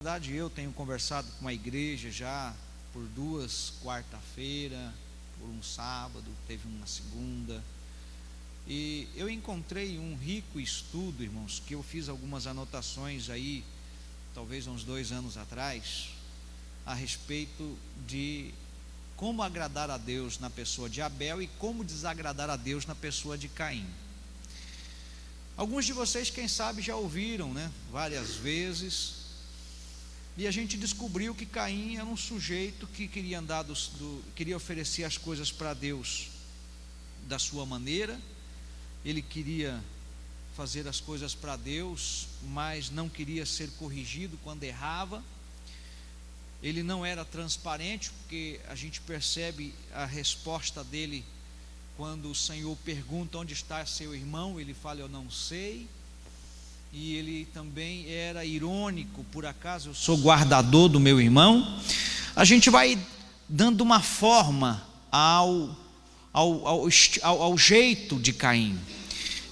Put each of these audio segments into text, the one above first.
verdade, eu tenho conversado com a igreja já por 2 quarta-feiras, por um sábado, teve uma segunda, e eu encontrei um rico estudo, irmãos, que eu fiz algumas anotações aí, talvez uns 2 anos atrás, a respeito de como agradar a Deus na pessoa de Abel e como desagradar a Deus na pessoa de Caim. Alguns de vocês, quem sabe, já ouviram, né, várias vezes, e a gente descobriu que Caim era um sujeito que queria andar queria oferecer as coisas para Deus da sua maneira. Ele queria fazer as coisas para Deus, mas não queria ser corrigido quando errava. Ele não era transparente, porque a gente percebe a resposta dele quando o Senhor pergunta: onde está seu irmão? Ele fala: eu não sei. E ele também era irônico: por acaso eu sou guardador do meu irmão? A gente vai dando uma forma ao jeito de Caim.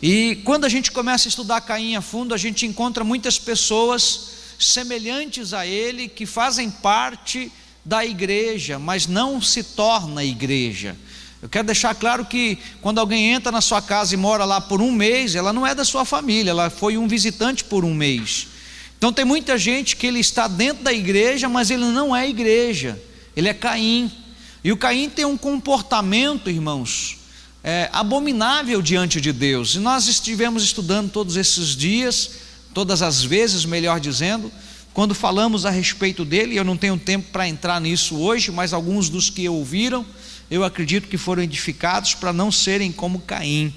E quando a gente começa a estudar Caim a fundo, a gente encontra muitas pessoas semelhantes a ele, que fazem parte da igreja, mas não se torna igreja. Eu quero deixar claro que quando alguém entra na sua casa e mora lá por um mês, ela não é da sua família, ela foi um visitante por um mês. Então tem muita gente que ele está dentro da igreja, mas ele não é igreja, ele é Caim. E o Caim tem um comportamento, irmãos, abominável diante de Deus. E nós estivemos estudando todos esses dias, todas as vezes, melhor dizendo, quando falamos a respeito dele. Eu não tenho tempo para entrar nisso hoje, mas alguns dos que ouviram, eu acredito que foram edificados para não serem como Caim.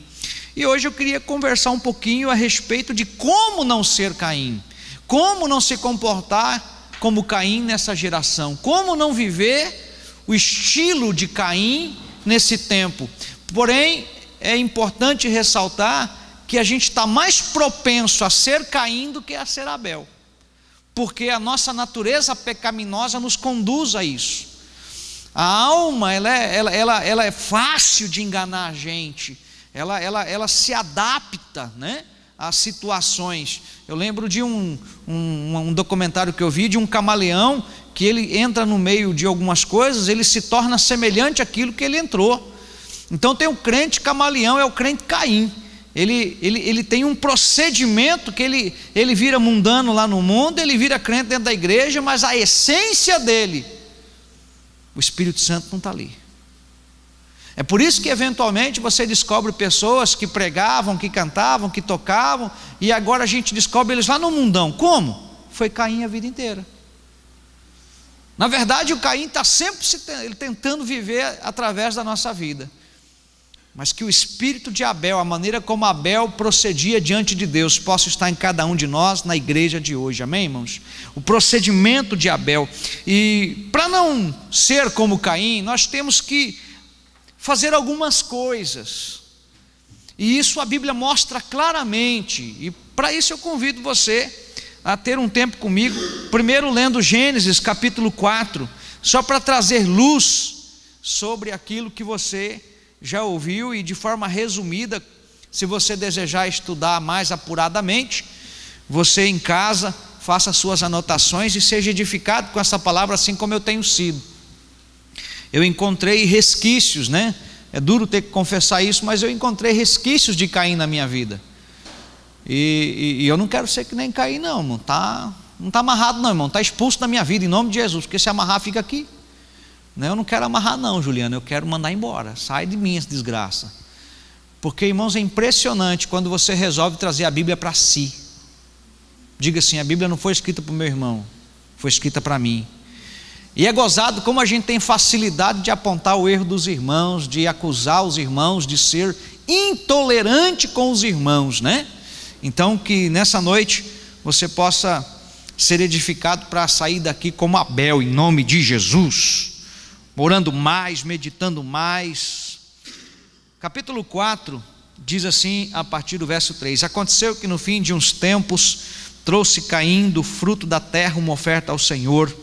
E hoje eu queria conversar um pouquinho a respeito de como não ser Caim, como não se comportar como Caim nessa geração, como não viver o estilo de Caim nesse tempo. Porém, é importante ressaltar que a gente está mais propenso a ser Caim do que a ser Abel, porque a nossa natureza pecaminosa nos conduz a isso. A alma, ela é fácil de enganar a gente, ela se adapta, né, às situações. Eu lembro de um documentário que eu vi de um camaleão, que ele entra no meio de algumas coisas, ele se torna semelhante àquilo que ele entrou. Então tem o crente camaleão, é o crente Caim. Ele tem um procedimento que ele vira mundano lá no mundo, ele vira crente dentro da igreja, mas a essência dele, o Espírito Santo não está ali. É por isso que eventualmente você descobre pessoas que pregavam, que cantavam, que tocavam, e agora a gente descobre eles lá no mundão. Como? Foi Caim a vida inteira. Na verdade, o Caim está sempre tentando viver através da nossa vida, mas que o espírito de Abel, a maneira como Abel procedia diante de Deus, possa estar em cada um de nós na igreja de hoje, amém, irmãos? O procedimento de Abel. E para não ser como Caim, nós temos que fazer algumas coisas, e isso a Bíblia mostra claramente, e para isso eu convido você a ter um tempo comigo, primeiro lendo Gênesis capítulo 4, só para trazer luz sobre aquilo que você já ouviu, e de forma resumida, se você desejar estudar mais apuradamente, você em casa faça suas anotações e seja edificado com essa palavra, assim como eu tenho sido. Eu encontrei resquícios, né? É duro ter que confessar isso, mas eu encontrei resquícios de Caim na minha vida. E eu não quero ser que nem Caim, não, irmão. Não está amarrado, não, irmão. Está expulso da minha vida, em nome de Jesus, porque se amarrar, fica aqui. Eu não quero amarrar, não, Juliana. Eu quero mandar embora. Sai de mim essa desgraça. Porque, irmãos, é impressionante quando você resolve trazer a Bíblia para si. Diga assim: a Bíblia não foi escrita para o meu irmão, foi escrita para mim. E é gozado como a gente tem facilidade de apontar o erro dos irmãos, de acusar os irmãos, de ser intolerante com os irmãos, né? Então que nessa noite você possa ser edificado para sair daqui como Abel, em nome de Jesus, orando mais, meditando mais. Capítulo 4 diz assim, a partir do verso 3: aconteceu que no fim de uns tempos trouxe Caim do fruto da terra uma oferta ao Senhor.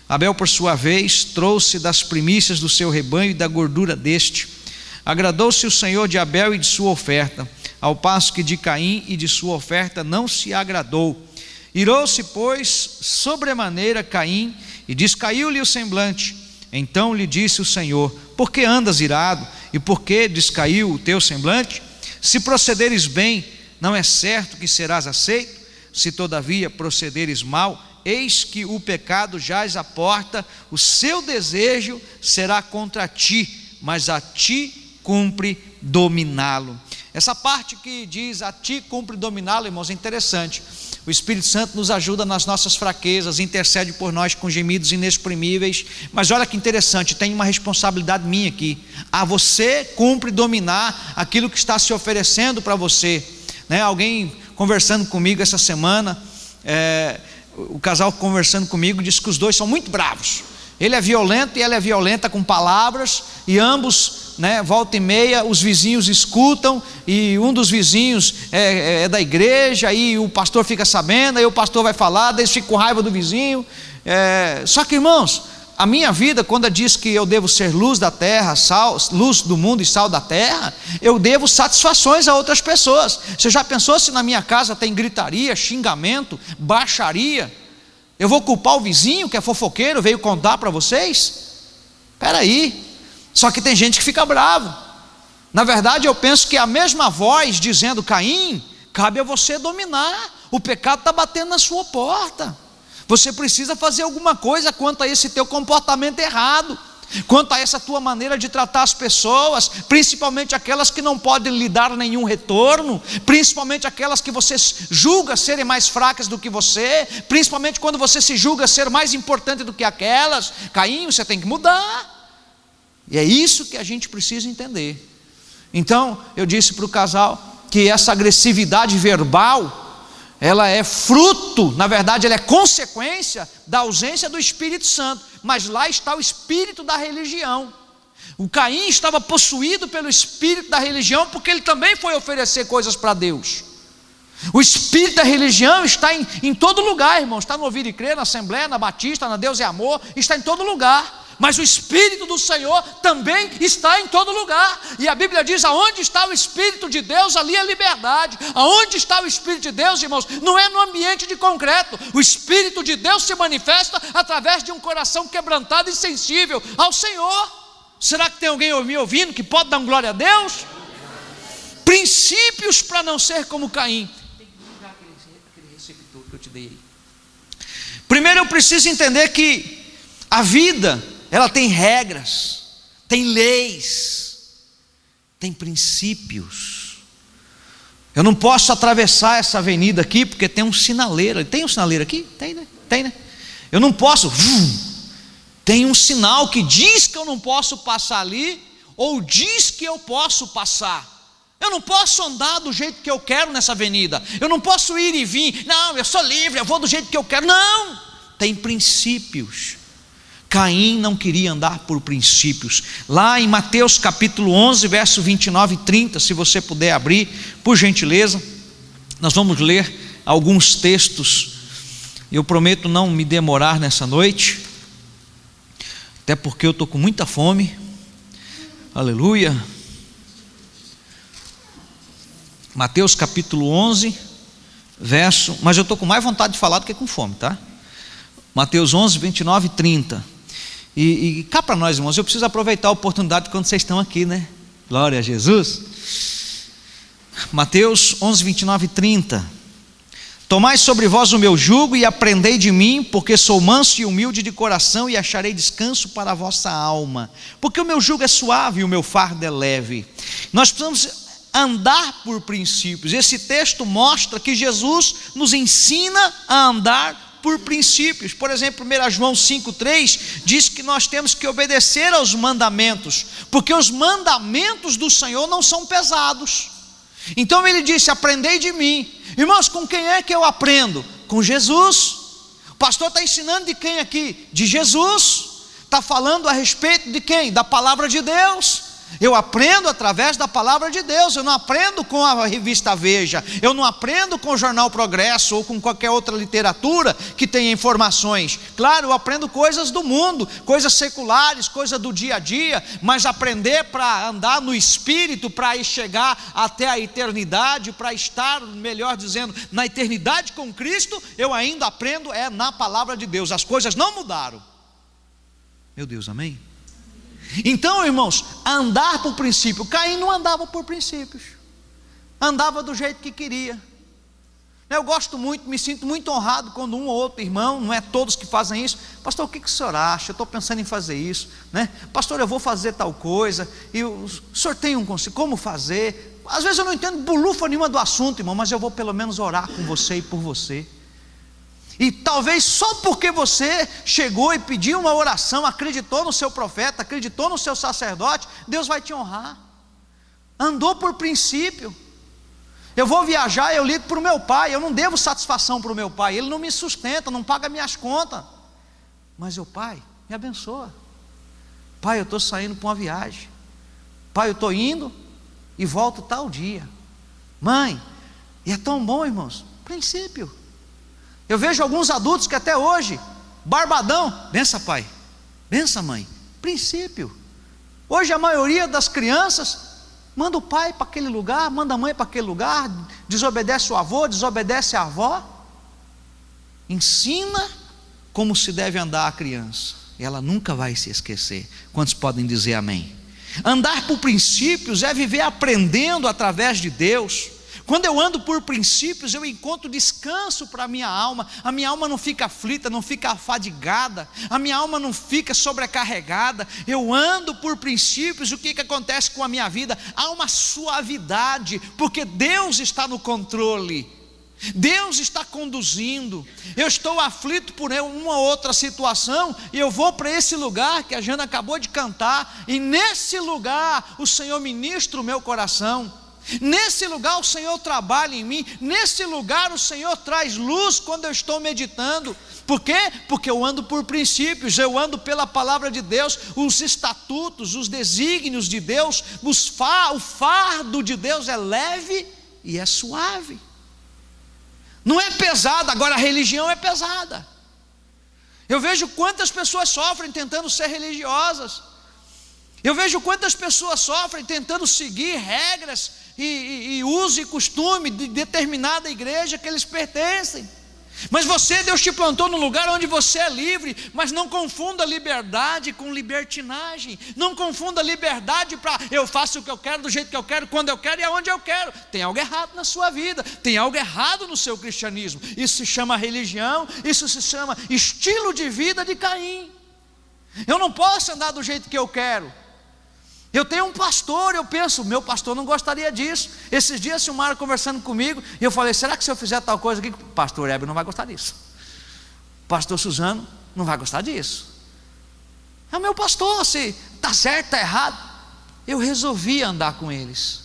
Abel, por sua vez, trouxe das primícias do seu rebanho e da gordura deste. Agradou-se o Senhor de Abel e de sua oferta, ao passo que de Caim e de sua oferta não se agradou. Irou-se, pois, sobremaneira Caim, e descaiu-lhe o semblante. Então lhe disse o Senhor: por que andas irado? E por que descaiu o teu semblante? Se procederes bem, não é certo que serás aceito? Se todavia procederes mal, eis que o pecado jaz à porta, o seu desejo será contra ti, mas a ti cumpre dominá-lo. Essa parte que diz a ti cumpre dominá-lo, irmãos, é interessante. O Espírito Santo nos ajuda nas nossas fraquezas, intercede por nós com gemidos inexprimíveis. Mas olha que interessante, tem uma responsabilidade minha aqui. A você cumpre dominar aquilo que está se oferecendo para você, né? Alguém conversando comigo essa semana, o casal conversando comigo disse que os dois são muito bravos. Ele é violento e ela é violenta com palavras, e ambos, volta e meia, os vizinhos escutam, e um dos vizinhos é da igreja, aí o pastor fica sabendo, aí o pastor vai falar, daí eles ficam com raiva do vizinho. Só que, irmãos, a minha vida, quando diz que eu devo ser luz da terra, sal, luz do mundo e sal da terra, eu devo satisfações a outras pessoas. Você já pensou se na minha casa tem gritaria, xingamento, baixaria? Eu vou culpar o vizinho que é fofoqueiro, veio contar para vocês? Espera aí. Só que tem gente que fica bravo. Na verdade, eu penso que a mesma voz dizendo: Caim, cabe a você dominar, o pecado está batendo na sua porta, você precisa fazer alguma coisa quanto a esse teu comportamento errado, quanto a essa tua maneira de tratar as pessoas, principalmente aquelas que não podem lhe dar nenhum retorno, principalmente aquelas que você julga serem mais fracas do que você, principalmente quando você se julga ser mais importante do que aquelas. Caim, você tem que mudar. E é isso que a gente precisa entender. Então eu disse para o casal que essa agressividade verbal, ela é fruto, na verdade ela é consequência da ausência do Espírito Santo, mas lá está o espírito da religião. O Caim estava possuído pelo espírito da religião, porque ele também foi oferecer coisas para Deus. O espírito da religião está em todo lugar, irmão. Está no Ouvir e Crer, na Assembleia, na Batista, na Deus é Amor, está em todo lugar. Mas o Espírito do Senhor também está em todo lugar. E a Bíblia diz: aonde está o Espírito de Deus, ali é liberdade. Aonde está o Espírito de Deus, irmãos? Não é no ambiente de concreto. O Espírito de Deus se manifesta através de um coração quebrantado e sensível ao Senhor. Será que tem alguém me ouvindo que pode dar um glória a Deus? Princípios para não ser como Caim. Tem que ligar aquele receptor que eu te dei aí. Primeiro eu preciso entender que a vida, ela tem regras, tem leis, tem princípios. Eu não posso atravessar essa avenida aqui porque tem um sinaleiro. Tem um sinaleiro aqui? Tem, né? Tem, né? Eu não posso. Tem um sinal que diz que eu não posso passar ali, ou diz que eu posso passar. Eu não posso andar do jeito que eu quero nessa avenida. Eu não posso ir e vir. Não, eu sou livre, eu vou do jeito que eu quero. Não, tem princípios. Caim não queria andar por princípios. Lá em Mateus capítulo 11, verso 29 e 30, se você puder abrir, por gentileza, nós vamos ler alguns textos. Eu prometo não me demorar nessa noite, até porque eu estou com muita fome. Aleluia. Mateus capítulo 11, verso, mas eu estou com mais vontade de falar do que com fome, tá? Mateus 11, 29 e 30. E cá para nós, irmãos, eu preciso aproveitar a oportunidade quando vocês estão aqui, né? Glória a Jesus. Mateus 11, 29 e 30. Tomai sobre vós o meu jugo e aprendei de mim, porque sou manso e humilde de coração, e acharei descanso para a vossa alma, porque o meu jugo é suave e o meu fardo é leve. Nós precisamos andar por princípios. Esse texto mostra que Jesus nos ensina a andar por princípios. Por exemplo, 1 João 5,3 diz que nós temos que obedecer aos mandamentos, porque os mandamentos do Senhor não são pesados. Então ele disse: aprendei de mim. Irmãos, com quem é que eu aprendo? Com Jesus. O pastor está ensinando de quem aqui? De Jesus. Está falando a respeito de quem? Da palavra de Deus. Eu aprendo através da palavra de Deus. Eu não aprendo com a revista Veja, eu não aprendo com o jornal Progresso ou com qualquer outra literatura que tenha informações. Claro, eu aprendo coisas do mundo, coisas seculares, coisas do dia a dia, mas aprender para andar no Espírito, para chegar até a eternidade, para estar, melhor dizendo, na eternidade com Cristo, eu ainda aprendo na palavra de Deus. As coisas não mudaram. Meu Deus, amém? Então, irmãos, andar por princípio. Caim não andava por princípios, andava do jeito que queria. Eu gosto muito, me sinto muito honrado quando um ou outro irmão, não é todos que fazem isso: pastor, o que o senhor acha? Eu estou pensando em fazer isso, né? Pastor, eu vou fazer tal coisa, e o senhor tem um conselho, como fazer? Às vezes eu não entendo bolufa nenhuma do assunto, irmão, mas eu vou pelo menos orar com você e por você. E talvez só porque você chegou e pediu uma oração, acreditou no seu profeta, acreditou no seu sacerdote, Deus vai te honrar. Andou por princípio. Eu vou viajar, eu ligo para o meu pai, eu não devo satisfação para o meu pai, ele não me sustenta, não paga minhas contas, mas o pai me abençoa. Pai, eu estou saindo para uma viagem. Pai, eu estou indo e volto tal dia. Mãe, e é tão bom, irmãos, princípio. Eu vejo alguns adultos que até hoje, barbadão, bença pai, bença mãe, princípio. Hoje a maioria das crianças manda o pai para aquele lugar, manda a mãe para aquele lugar, desobedece o avô, desobedece a avó. Ensina como se deve andar a criança, e ela nunca vai se esquecer. Quantos podem dizer amém? Andar por princípios é viver aprendendo através de Deus. Quando eu ando por princípios, eu encontro descanso para a minha alma não fica aflita, não fica afadigada, a minha alma não fica sobrecarregada. Eu ando por princípios, o que acontece com a minha vida? Há uma suavidade, porque Deus está no controle, Deus está conduzindo. Eu estou aflito por uma outra situação, e eu vou para esse lugar que a Jana acabou de cantar, e nesse lugar o Senhor ministra o meu coração. Nesse lugar o Senhor trabalha em mim, nesse lugar o Senhor traz luz quando eu estou meditando. Por quê? Porque eu ando por princípios, eu ando pela palavra de Deus, os estatutos, os desígnios de Deus, o fardo de Deus é leve e é suave, não é pesada. Agora a religião é pesada. Eu vejo quantas pessoas sofrem tentando ser religiosas, eu vejo quantas pessoas sofrem tentando seguir regras e uso e costume de determinada igreja que eles pertencem. Mas Deus te plantou num lugar onde você é livre. Mas não confunda liberdade com libertinagem. Não confunda liberdade para eu faço o que eu quero, do jeito que eu quero, quando eu quero e aonde eu quero. Tem algo errado na sua vida, tem algo errado no seu cristianismo. Isso se chama religião, isso se chama estilo de vida de Caim. Eu não posso andar do jeito que eu quero. Eu tenho um pastor, eu penso, meu pastor não gostaria disso. Esses dias o Mário conversando comigo, e eu falei: será que se eu fizer tal coisa aqui, o pastor Hebe não vai gostar disso, o pastor Suzano não vai gostar disso? É o meu pastor, se está certo, está errado. Eu resolvi andar com eles,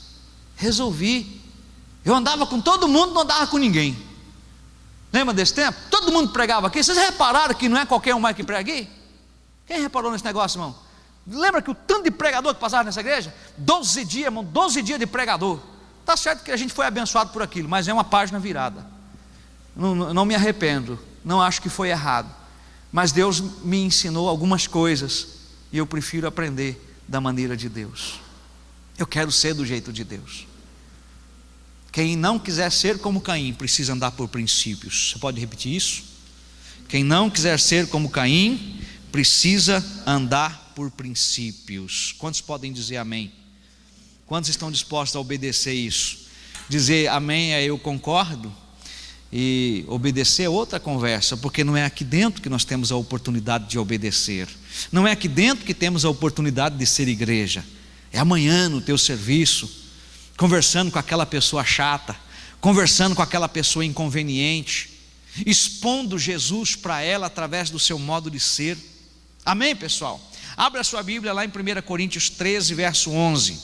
eu andava com todo mundo, não andava com ninguém. Lembra desse tempo? Todo mundo pregava aqui. Vocês repararam que não é qualquer um mais que prega aqui? Quem reparou nesse negócio, irmão? Lembra que o tanto de pregador que passava nessa igreja? 12 dias, irmão, 12 dias de pregador. Está certo que a gente foi abençoado por aquilo, mas é uma página virada. Não me arrependo, não acho que foi errado, mas Deus me ensinou algumas coisas, e eu prefiro aprender da maneira de Deus. Eu quero ser do jeito de Deus. Quem não quiser ser como Caim, precisa andar por princípios. Você pode repetir isso? Quem não quiser ser como Caim, precisa andar por princípios. Quantos podem dizer amém? Quantos estão dispostos a obedecer isso? Dizer amém é eu concordo, e obedecer é outra conversa, porque não é aqui dentro que nós temos a oportunidade de obedecer, não é aqui dentro que temos a oportunidade de ser igreja. É amanhã no teu serviço, conversando com aquela pessoa chata, conversando com aquela pessoa inconveniente, expondo Jesus para ela através do seu modo de ser. Amém, pessoal? Abra a sua Bíblia lá em 1 Coríntios 13, verso 11.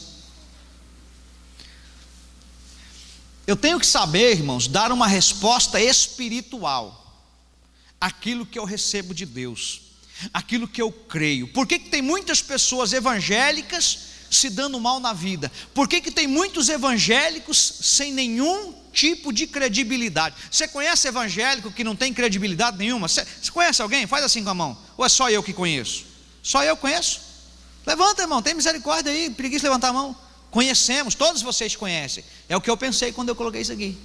Eu tenho que saber, irmãos, dar uma resposta espiritual àquilo que eu recebo de Deus, aquilo que eu creio. Por que tem muitas pessoas evangélicas se dando mal na vida? Por que tem muitos evangélicos sem nenhum tipo de credibilidade? Você conhece evangélico que não tem credibilidade nenhuma? Você conhece alguém? Faz assim com a mão. Ou é só eu que conheço? Só eu conheço? Levanta, irmão, tem misericórdia aí, preguiça de levantar a mão. Conhecemos, todos vocês conhecem. É o que eu pensei quando eu coloquei isso aqui.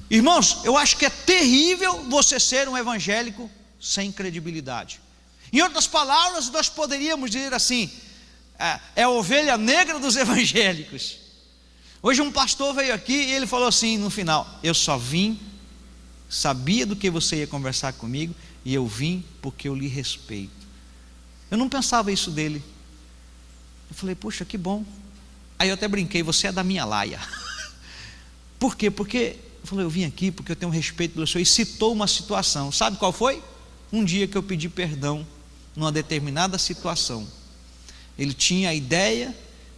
Irmãos, eu acho que é terrível você ser um evangélico sem credibilidade. Em outras palavras, nós poderíamos dizer assim: é a ovelha negra dos evangélicos. Hoje um pastor veio aqui e ele falou assim no final: eu só vim, sabia do que você ia conversar comigo, e eu vim porque eu lhe respeito. Eu não pensava isso dele. Eu falei: puxa, que bom. Aí eu até brinquei: você é da minha laia. Por quê? Porque eu falei: eu vim aqui porque eu tenho respeito pelo senhor. E citou uma situação. Sabe qual foi? Um dia que eu pedi perdão numa determinada situação. Ele tinha a ideia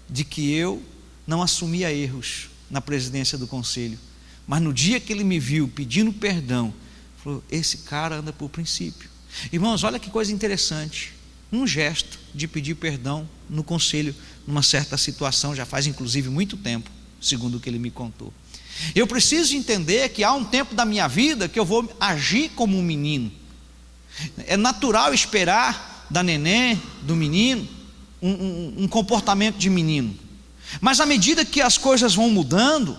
de que eu não assumia erros na presidência do conselho, mas no dia que ele me viu pedindo perdão, falou: esse cara anda por princípio. Irmãos, olha que coisa interessante, um gesto de pedir perdão no conselho, numa certa situação, já faz inclusive muito tempo, segundo o que ele me contou. Eu preciso entender que há um tempo da minha vida que eu vou agir como um menino. É natural esperar da neném, do menino, um comportamento de menino. Mas à medida que as coisas vão mudando,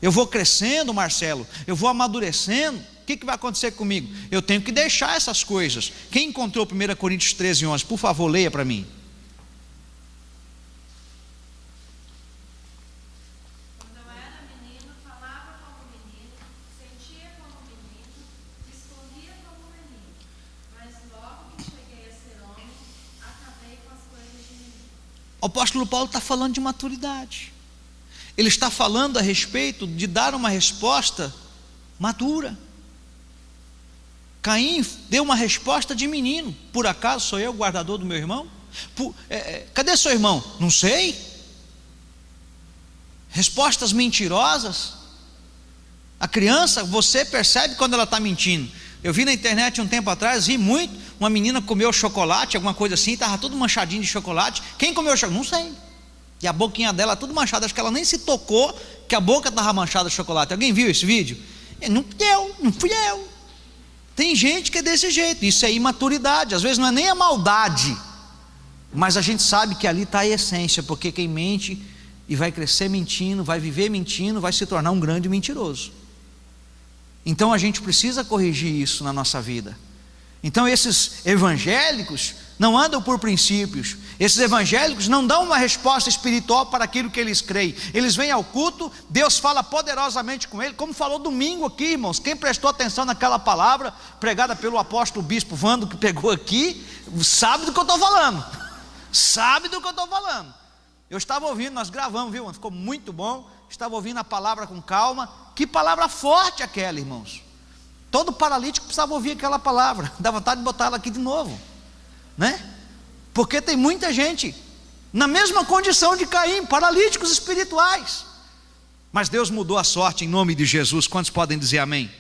eu vou crescendo, Marcelo, eu vou amadurecendo, o que vai acontecer comigo? Eu tenho que deixar essas coisas. Quem encontrou 1 Coríntios 13:11, por favor, leia para mim. Quando eu era menino, falava como menino, sentia como menino, respondia como menino. Mas logo que cheguei a ser homem, acabei com as coisas de menino. O apóstolo Paulo está falando de maturidade. Ele está falando a respeito de dar uma resposta madura. Caim deu uma resposta de menino: por acaso sou eu o guardador do meu irmão? Cadê seu irmão? Não sei. Respostas mentirosas. A criança, você percebe quando ela está mentindo. Eu vi na internet um tempo atrás, ri muito, uma menina comeu chocolate, alguma coisa assim, estava tudo manchadinho de chocolate. Quem comeu chocolate? Não sei. E a boquinha dela tudo manchada, acho que ela nem se tocou que a boca estava manchada de chocolate. Alguém viu esse vídeo? Não fui eu. Tem gente que é desse jeito. Isso é imaturidade. Às vezes não é nem a maldade, mas a gente sabe que ali está a essência, porque quem mente e vai crescer mentindo, vai viver mentindo, vai se tornar um grande mentiroso. Então a gente precisa corrigir isso na nossa vida. Então esses evangélicos não andam por princípios. Esses evangélicos não dão uma resposta espiritual para aquilo que eles creem. Eles vêm ao culto, Deus fala poderosamente com ele, como falou domingo aqui, irmãos. Quem prestou atenção naquela palavra pregada pelo apóstolo bispo Vando, que pegou aqui, sabe do que eu estou falando. Sabe do que eu estou falando. Eu estava ouvindo, nós gravamos, viu? Ficou muito bom. Estava ouvindo a palavra com calma. Que palavra forte aquela, irmãos. Todo paralítico precisava ouvir aquela palavra. Dá vontade de botar ela aqui de novo, né? Porque tem muita gente na mesma condição de Caim, paralíticos espirituais. Mas Deus mudou a sorte em nome de Jesus. Quantos podem dizer amém?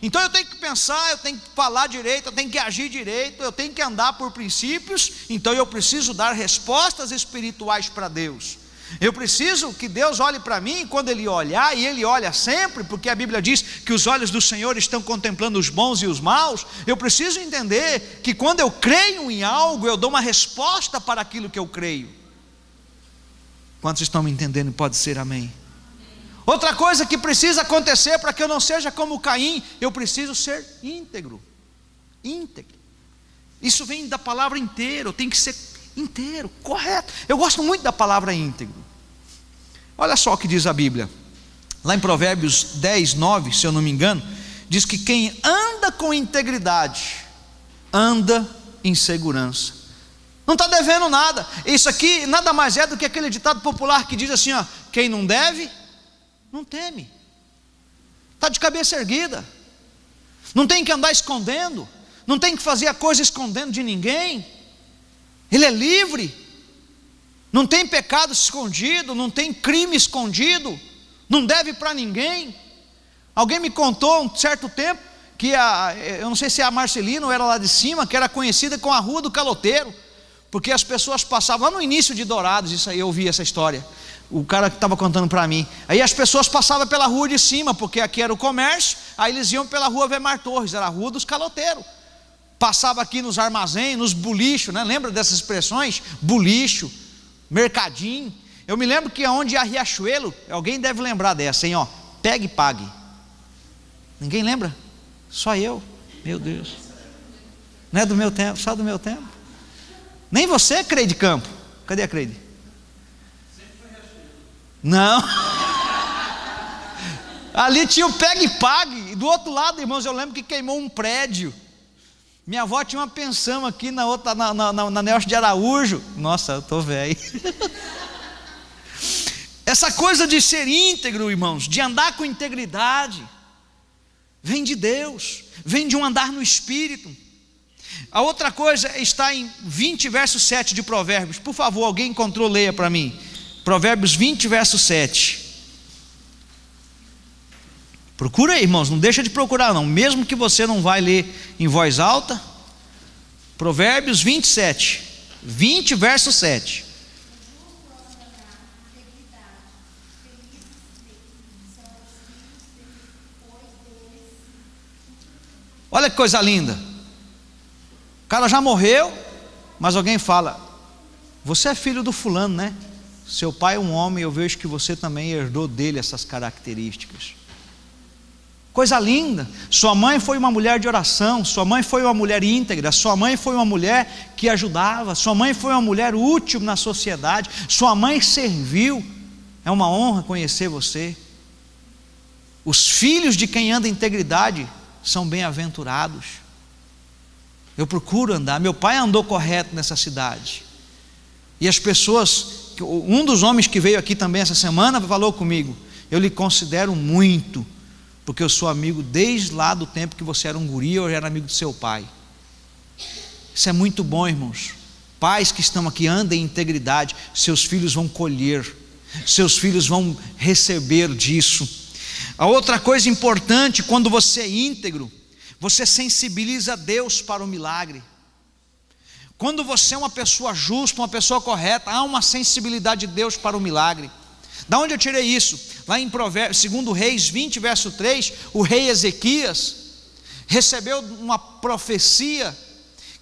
Então eu tenho que pensar, eu tenho que falar direito, eu tenho que agir direito, eu tenho que andar por princípios. Então eu preciso dar respostas espirituais para Deus. Eu preciso que Deus olhe para mim, e quando Ele olhar, e Ele olha sempre, porque a Bíblia diz que os olhos do Senhor estão contemplando os bons e os maus. Eu preciso entender que quando eu creio em algo, eu dou uma resposta para aquilo que eu creio. Quantos estão me entendendo? Pode ser amém. Outra coisa que precisa acontecer para que eu não seja como Caim, eu preciso ser íntegro. Íntegro. Isso vem da palavra inteiro, tem que ser inteiro, correto. Eu gosto muito da palavra íntegro. Olha só o que diz a Bíblia, lá em Provérbios 10:9, se eu não me engano, diz que quem anda com integridade, anda em segurança. Não está devendo nada. Isso aqui nada mais é do que aquele ditado popular que diz assim, ó: quem não deve, não teme. Está de cabeça erguida. Não tem que andar escondendo, não tem que fazer a coisa escondendo de ninguém. Ele é livre, não tem pecado escondido, não tem crime escondido, não deve para ninguém. Alguém me contou um certo tempo que eu não sei se a Marcelina ou era lá de cima, que era conhecida como a Rua do Caloteiro, porque as pessoas passavam, lá no início de Dourados, isso aí eu ouvi essa história, o cara que estava contando para mim, aí as pessoas passavam pela rua de cima, porque aqui era o comércio, aí eles iam pela rua Weimar Torres, era a rua dos caloteiros, passava aqui nos armazéns, nos bulichos, né? Lembra dessas expressões? Bulicho, mercadinho. Eu me lembro que onde ia Riachuelo, alguém deve lembrar dessa, hein? Ó, pegue e pague. Ninguém lembra? Só eu, meu Deus. Não é do meu tempo, só do meu tempo. Nem você, Creide Campo. Cadê a Creide? Não. Ali tinha o pegue e pague. E do outro lado, irmãos, eu lembro que queimou um prédio. Minha avó tinha uma pensão aqui na outra, na Nelson de Araújo. Nossa, eu estou velho. Essa coisa de ser íntegro, irmãos, de andar com integridade, vem de Deus, vem de um andar no Espírito. A outra coisa está em 20 verso 7 de Provérbios. Por favor, alguém encontrou, leia para mim. Provérbios 20 verso 7. Procura aí, irmãos, não deixa de procurar não, mesmo que você não vai ler em voz alta. Provérbios 27, 20 verso 7. Olha que coisa linda. O cara já morreu, mas alguém fala: você é filho do fulano, né? Seu pai é um homem, eu vejo que você também herdou dele essas características. Coisa linda. Sua mãe foi uma mulher de oração, sua mãe foi uma mulher íntegra, sua mãe foi uma mulher que ajudava, sua mãe foi uma mulher útil na sociedade, sua mãe serviu. É uma honra conhecer você. Os filhos de quem anda em integridade são bem-aventurados. Eu procuro andar, meu pai andou correto nessa cidade, e as pessoas, um dos homens que veio aqui também essa semana falou comigo: eu lhe considero muito, porque eu sou amigo desde lá do tempo que você era um guri, eu era amigo do seu pai. Isso é muito bom, irmãos. Pais que estão aqui, andem em integridade, seus filhos vão colher, seus filhos vão receber disso. A outra coisa importante, quando você é íntegro, você sensibiliza Deus para o milagre. Quando você é uma pessoa justa, uma pessoa correta, há uma sensibilidade de Deus para o milagre. Da onde eu tirei isso? Lá em Provérbios, 2 Reis 20 verso 3, o rei Ezequias recebeu uma profecia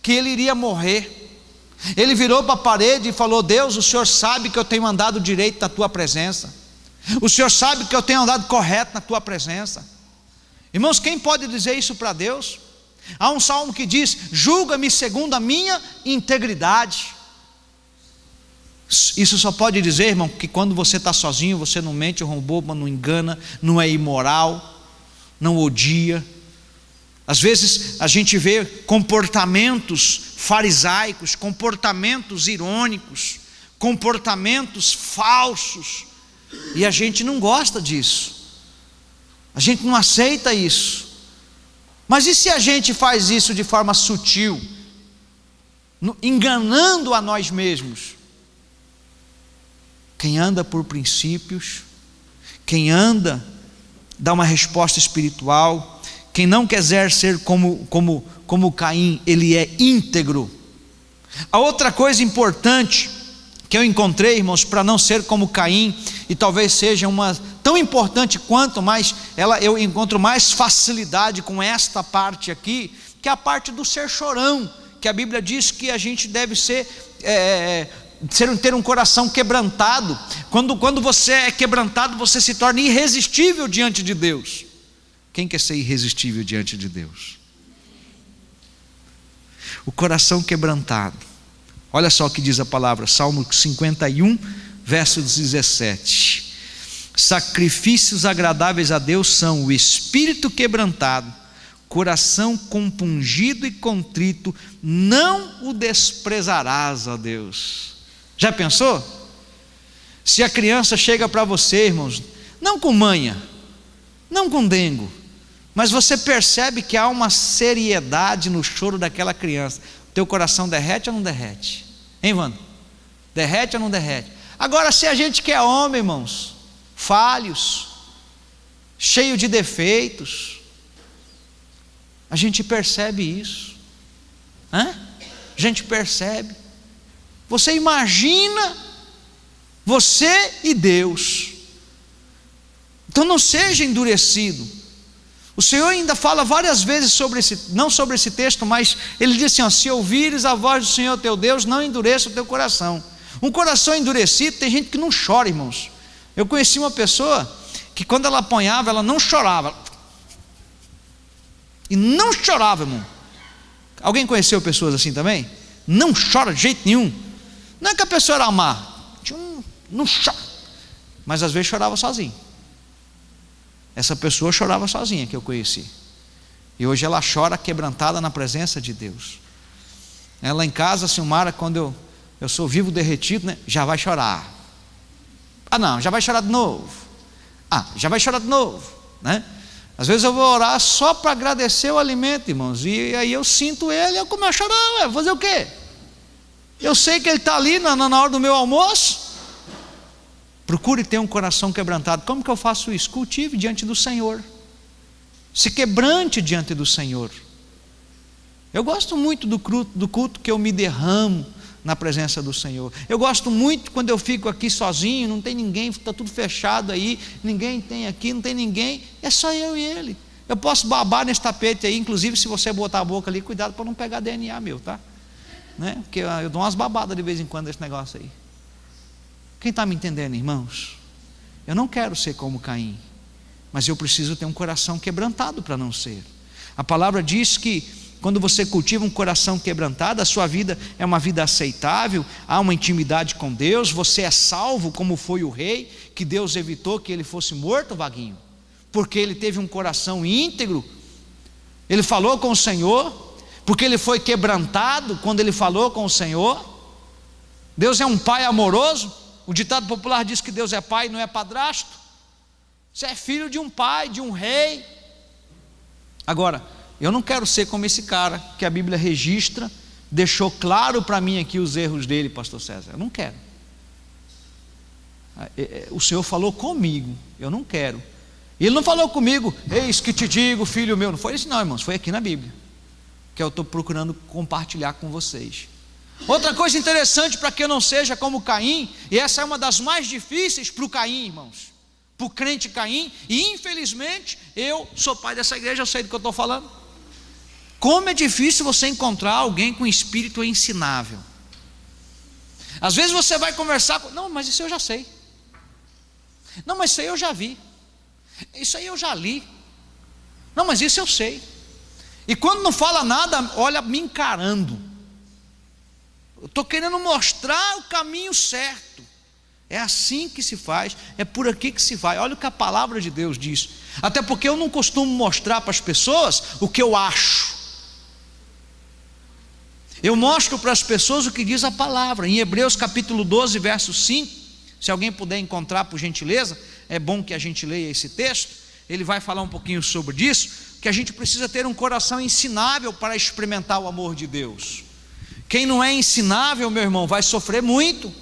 que ele iria morrer. Ele virou para a parede e falou: Deus, o Senhor sabe que eu tenho andado direito na tua presença, o Senhor sabe que eu tenho andado correto na tua presença. Irmãos, quem pode dizer isso para Deus? Há um salmo que diz: julga-me segundo a minha integridade. Isso só pode dizer, irmão, que quando você está sozinho, você não mente, não rouba, não engana, não é imoral, não odia. Às vezes a gente vê comportamentos farisaicos, comportamentos irônicos, comportamentos falsos, e a gente não gosta disso, a gente não aceita isso. Mas e se a gente faz isso de forma sutil, enganando a nós mesmos? Quem anda por princípios, quem dá uma resposta espiritual, quem não quiser ser como Caim, ele é íntegro. A outra coisa importante que eu encontrei, irmãos, para não ser como Caim, e talvez seja uma tão importante quanto, mas eu encontro mais facilidade com esta parte aqui, que é a parte do ser chorão, que a Bíblia diz que a gente deve ter um coração quebrantado. Quando você é quebrantado, você se torna irresistível diante de Deus. Quem quer ser irresistível diante de Deus? O coração quebrantado. Olha só o que diz a palavra, Salmo 51 verso 17: sacrifícios agradáveis a Deus são o espírito quebrantado, coração compungido e contrito, não o desprezarás, ó Deus. Já pensou? Se a criança chega para você, irmãos, não com manha, não com dengo, mas você percebe que há uma seriedade no choro daquela criança, teu coração derrete ou não derrete? Hein, Wanda? Derrete ou não derrete? Agora, se a gente que é homem, irmãos, falhos, cheio de defeitos, a gente percebe isso, a gente percebe. Você imagina você e Deus. Então não seja endurecido. O Senhor ainda fala várias vezes sobre não sobre esse texto, mas Ele diz assim, ó, se ouvires a voz do Senhor teu Deus, não endureça o teu coração. Um coração endurecido, tem gente que não chora, irmãos. Eu conheci uma pessoa que quando ela apanhava, ela não chorava. E não chorava, irmão. Alguém conheceu pessoas assim também? Não chora de jeito nenhum. Não é que a pessoa era má, não chora, mas às vezes chorava sozinho. Essa pessoa chorava sozinha que eu conheci. E hoje ela chora quebrantada na presença de Deus. Ela em casa, a Silmara, quando eu sou vivo derretido, né, já vai chorar. Ah não, já vai chorar de novo. Ah, já vai chorar de novo, né? Às vezes eu vou orar só para agradecer o alimento, irmãos, e aí eu sinto ele e eu começo a chorar. Vou fazer o quê? Eu sei que ele está ali na hora do meu almoço. Procure ter um coração quebrantado. Como que eu faço isso? Cultive diante do Senhor. Se quebrante diante do Senhor. Eu gosto muito do culto que eu me derramo na presença do Senhor. Eu gosto muito quando eu fico aqui sozinho, não tem ninguém, está tudo fechado aí, ninguém tem aqui, não tem ninguém, é só eu e ele. Eu posso babar nesse tapete aí, inclusive se você botar a boca ali, cuidado para não pegar DNA meu, tá? Né? Porque eu dou umas babadas de vez em quando nesse negócio aí. Quem está me entendendo, irmãos? Eu não quero ser como Caim, mas eu preciso ter um coração quebrantado para não ser. A palavra diz que quando você cultiva um coração quebrantado, a sua vida é uma vida aceitável, há uma intimidade com Deus, você é salvo como foi o rei, que Deus evitou que ele fosse morto, Vaguinho, porque ele teve um coração íntegro, ele falou com o Senhor, porque ele foi quebrantado quando ele falou com o Senhor. Deus é um pai amoroso. O ditado popular diz que Deus é pai e não é padrasto. Você é filho de um pai, de um rei. Agora, eu não quero ser como esse cara que a Bíblia registra, deixou claro para mim aqui os erros dele, pastor César. Eu não quero. O Senhor falou comigo, eu não quero. Ele não falou comigo, eis que te digo, filho meu. Não foi isso não, irmãos, foi aqui na Bíblia que eu estou procurando compartilhar com vocês. Outra coisa interessante para que eu não seja como Caim, e essa é uma das mais difíceis para o Caim, irmãos, para o crente Caim, e infelizmente eu sou pai dessa igreja, eu sei do que eu estou falando. Como é difícil você encontrar alguém com espírito ensinável. Às vezes você vai conversar com, não, mas isso eu já sei, não, mas isso aí eu já vi, isso aí eu já li, não, mas isso eu sei. E quando não fala nada, olha me encarando. Eu estou querendo mostrar o caminho certo. É assim que se faz, é por aqui que se vai. Olha o que a palavra de Deus diz. Até porque eu não costumo mostrar para as pessoas o que eu acho. Eu mostro para as pessoas o que diz a palavra. Em Hebreus capítulo 12, verso 5, se alguém puder encontrar por gentileza, é bom que a gente leia esse texto. Ele vai falar um pouquinho sobre isso, que a gente precisa ter um coração ensinável para experimentar o amor de Deus. Quem não é ensinável, meu irmão, vai sofrer muito.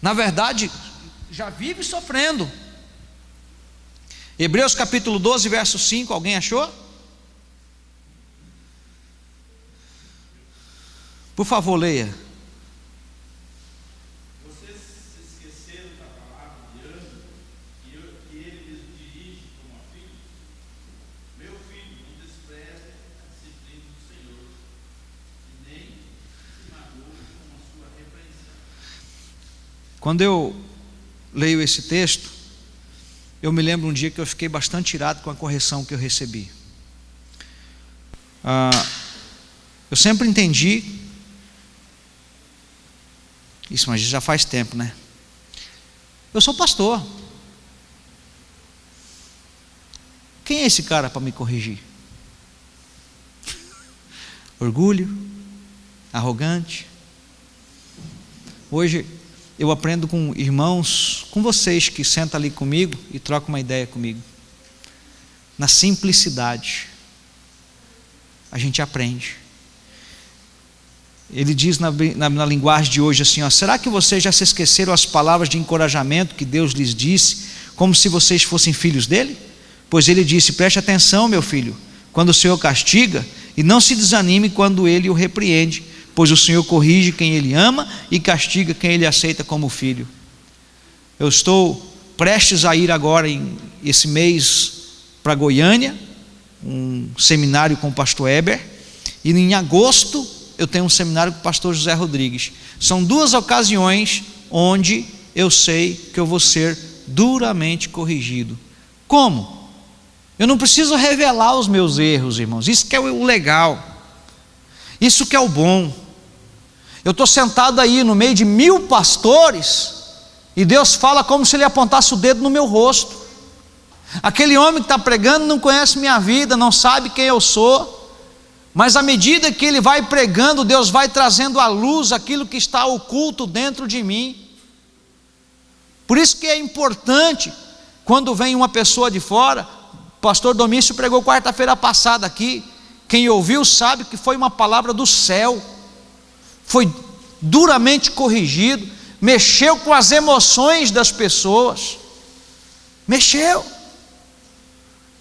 Na verdade, já vive sofrendo. Hebreus capítulo 12, verso 5, alguém achou? Por favor, leia. Vocês se esqueceram da palavra de ânimo que ele lhes dirige como a filhos? Meu filho, não despreze a disciplina do Senhor, e nem se magoe com a sua repreensão. Quando eu leio esse texto, eu me lembro um dia que eu fiquei bastante irado com a correção que eu recebi. Eu sempre entendi isso, mas já faz tempo, né? Eu sou pastor. Quem é esse cara para me corrigir? Orgulho, arrogante. Hoje eu aprendo com irmãos, com vocês que sentam ali comigo e trocam uma ideia comigo. Na simplicidade, a gente aprende. Ele diz na linguagem de hoje assim, ó, será que vocês já se esqueceram as palavras de encorajamento que Deus lhes disse, como se vocês fossem filhos dele? Pois ele disse, preste atenção meu filho, quando o Senhor castiga, e não se desanime quando ele o repreende, pois o Senhor corrige quem Ele ama e castiga quem Ele aceita como filho. Eu estou prestes a ir agora, esse mês, para Goiânia, um seminário com o pastor Eber, e em agosto eu tenho um seminário com o pastor José Rodrigues. São 2 ocasiões onde eu sei que eu vou ser duramente corrigido. Como? Eu não preciso revelar os meus erros, irmãos. Isso que é o legal, isso que é o bom. Eu estou sentado aí no meio de 1000 pastores, e Deus fala como se Ele apontasse o dedo no meu rosto. Aquele homem que está pregando não conhece minha vida, não sabe quem eu sou, mas à medida que ele vai pregando, Deus vai trazendo à luz aquilo que está oculto dentro de mim. Por isso que é importante, quando vem uma pessoa de fora, o pastor Domício pregou quarta-feira passada aqui, quem ouviu sabe que foi uma palavra do céu, foi duramente corrigido, mexeu com as emoções das pessoas, mexeu.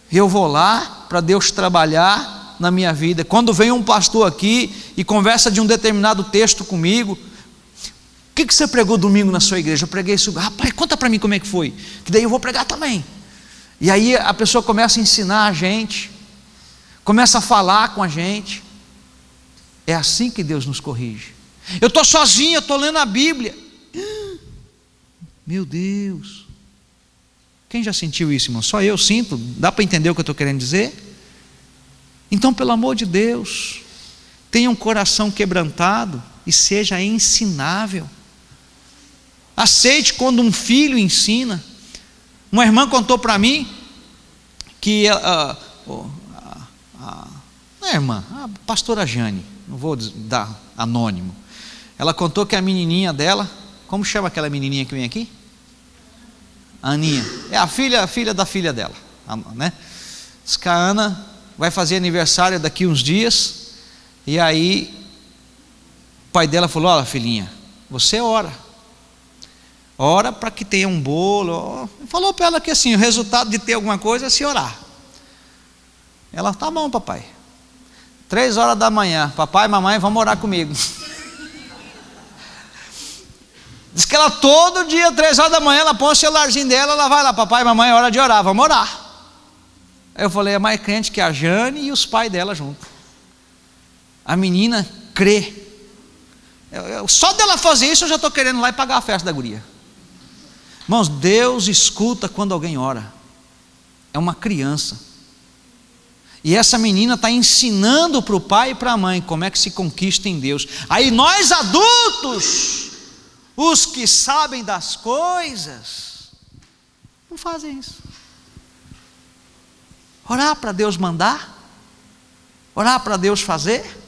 Eu vou lá para Deus trabalhar na minha vida. Quando vem um pastor aqui e conversa de um determinado texto comigo, o que você pregou domingo na sua igreja? Eu preguei isso. Rapaz, conta para mim como é que foi, que daí eu vou pregar também. E aí a pessoa começa a ensinar a gente, começa a falar com a gente. É assim que Deus nos corrige. Eu estou sozinho, eu estou lendo a Bíblia. Meu Deus, quem já sentiu isso, irmão? Só eu sinto. Dá para entender o que eu estou querendo dizer? Então, pelo amor de Deus, tenha um coração quebrantado e seja ensinável. Aceite quando um filho ensina. Uma irmã contou para mim que a pastora Jane, não vou dar anônimo, ela contou que a menininha dela, como chama aquela menininha que vem aqui? A Aninha, é a filha da filha dela, né? Diz que a Ana vai fazer aniversário daqui uns dias, e aí o pai dela falou: olha, filhinha, você ora para que tenha um bolo. Falou para ela que assim, o resultado de ter alguma coisa é se orar. Ela: tá bom, papai. 3 horas da manhã, papai e mamãe, vamos orar comigo. Diz que ela todo dia, 3 horas da manhã, ela põe o celularzinho dela, ela vai lá: papai e mamãe, é hora de orar, vamos orar. Aí eu falei: é mais crente que a Jane e os pais dela junto. A menina crê. Só dela fazer isso eu já estou querendo ir lá e pagar a festa da guria. Irmãos, Deus escuta quando alguém ora. É uma criança. E essa menina está ensinando para o pai e para a mãe como é que se conquista em Deus. Aí nós adultos, os que sabem das coisas, não fazem isso. Orar para Deus mandar, orar para Deus fazer.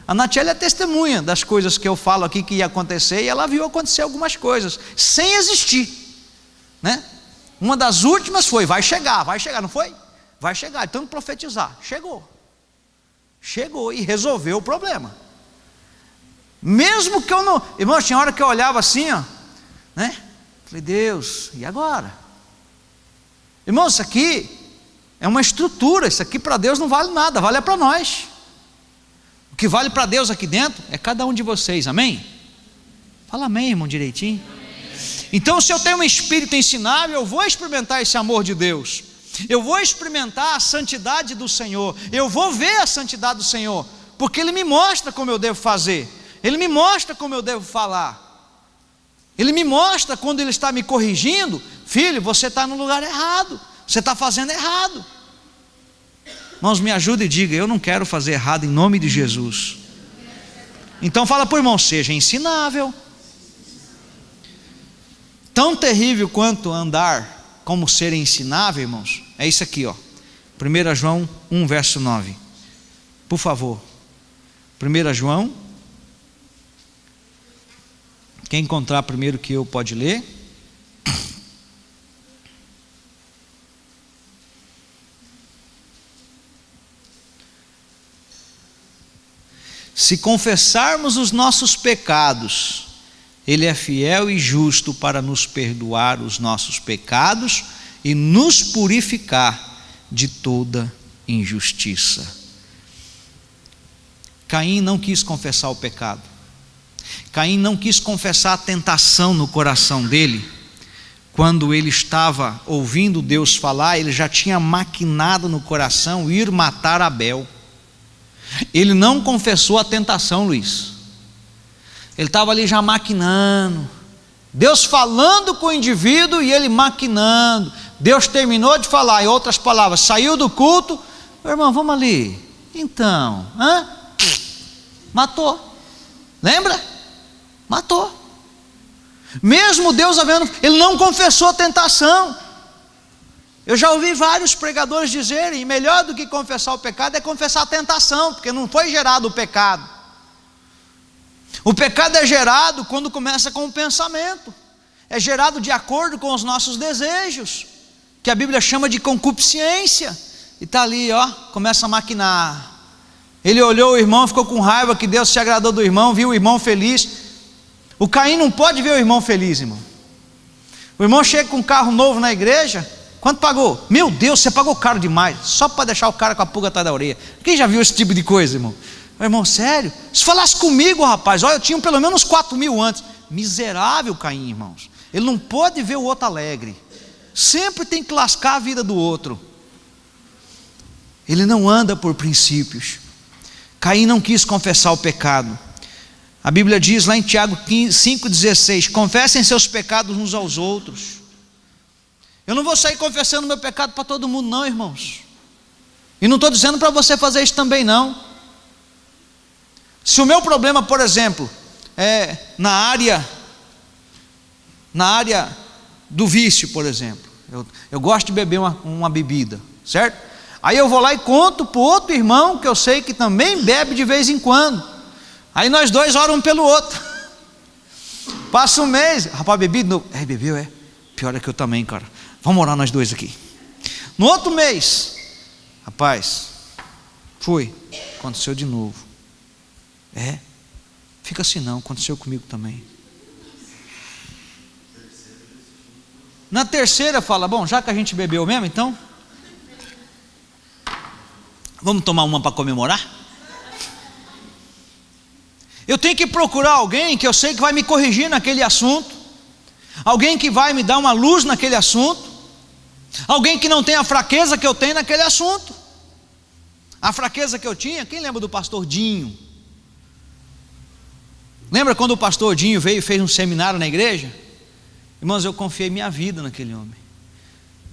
A Natiele é testemunha das coisas que eu falo aqui que ia acontecer, e ela viu acontecer algumas coisas sem existir, né? Uma das últimas foi: vai chegar, não foi? Vai chegar, tanto profetizar, chegou e resolveu o problema. Mesmo que eu não, irmão, tinha hora que eu olhava assim, ó, né? Falei: Deus, e agora? Irmão, isso aqui é uma estrutura, isso aqui para Deus não vale nada, vale para nós. O que vale para Deus aqui dentro é cada um de vocês, amém? Fala amém, irmão, direitinho. Então, se eu tenho um espírito ensinável, eu vou experimentar esse amor de Deus, eu vou experimentar a santidade do Senhor, eu vou ver a santidade do Senhor, porque Ele me mostra como eu devo fazer, Ele me mostra como eu devo falar, Ele me mostra quando Ele está me corrigindo: filho, você está no lugar errado, você está fazendo errado. Irmãos, me ajuda e diga: eu não quero fazer errado, em nome de Jesus. Então fala para o irmão: seja ensinável. Tão terrível quanto andar como ser ensinável, irmãos, é isso aqui, ó. 1 João 1, verso 9. Por favor. 1 João. Quem encontrar primeiro que eu pode ler. Se confessarmos os nossos pecados, Ele é fiel e justo para nos perdoar os nossos pecados e nos purificar de toda injustiça. Caim não quis confessar o pecado. Caim não quis confessar a tentação no coração dele. Quando ele estava ouvindo Deus falar, ele já tinha maquinado no coração ir matar Abel. Ele não confessou a tentação, Luiz. Ele estava ali já maquinando, Deus falando com o indivíduo e ele maquinando. Deus terminou de falar, em outras palavras, saiu do culto, meu irmão, vamos ali, então, matou, lembra? Matou. Mesmo Deus havendo, ele não confessou a tentação. Eu já ouvi vários pregadores dizerem, melhor do que confessar o pecado é confessar a tentação, porque não foi gerado o pecado. O pecado é gerado quando começa com o pensamento, é gerado de acordo com os nossos desejos, que a Bíblia chama de concupiscência, e está ali, ó, começa a maquinar. Ele olhou o irmão, ficou com raiva que Deus se agradou do irmão, viu o irmão feliz. O Caim não pode ver o irmão feliz, irmão. O irmão chega com um carro novo na igreja, quanto pagou? Meu Deus, você pagou caro demais, só para deixar o cara com a pulga atrás da orelha. Quem já viu esse tipo de coisa, irmão? Irmão, sério? Se falasse comigo, rapaz, olha, eu tinha pelo menos 4.000 antes. Miserável Caim, irmãos. Ele não pode ver o outro alegre, sempre tem que lascar a vida do outro. Ele não anda por princípios. Caim não quis confessar o pecado. A Bíblia diz lá em Tiago 5,16: confessem seus pecados uns aos outros. Eu não vou sair confessando meu pecado para todo mundo não, irmãos. E não estou dizendo para você fazer isso também não. Se o meu problema, por exemplo, é na área do vício, por exemplo, eu gosto de beber uma bebida, certo? Aí eu vou lá e conto para o outro irmão que eu sei que também bebe de vez em quando. Aí nós dois oramos um pelo outro. Passa um mês, rapaz, bebi de novo. Bebeu, é? Pior é que eu também, cara. Vamos orar nós dois aqui. No outro mês, rapaz, aconteceu de novo. Fica assim não, aconteceu comigo também. Na terceira fala, bom, já que a gente bebeu mesmo, então vamos tomar uma para comemorar? Eu tenho que procurar alguém que eu sei que vai me corrigir naquele assunto, alguém que vai me dar uma luz naquele assunto, alguém que não tem a fraqueza que eu tenho naquele assunto. A fraqueza que eu tinha, quem lembra do pastor Dinho? Lembra quando o pastor Dinho veio e fez um seminário na igreja? Irmãos, eu confiei minha vida naquele homem.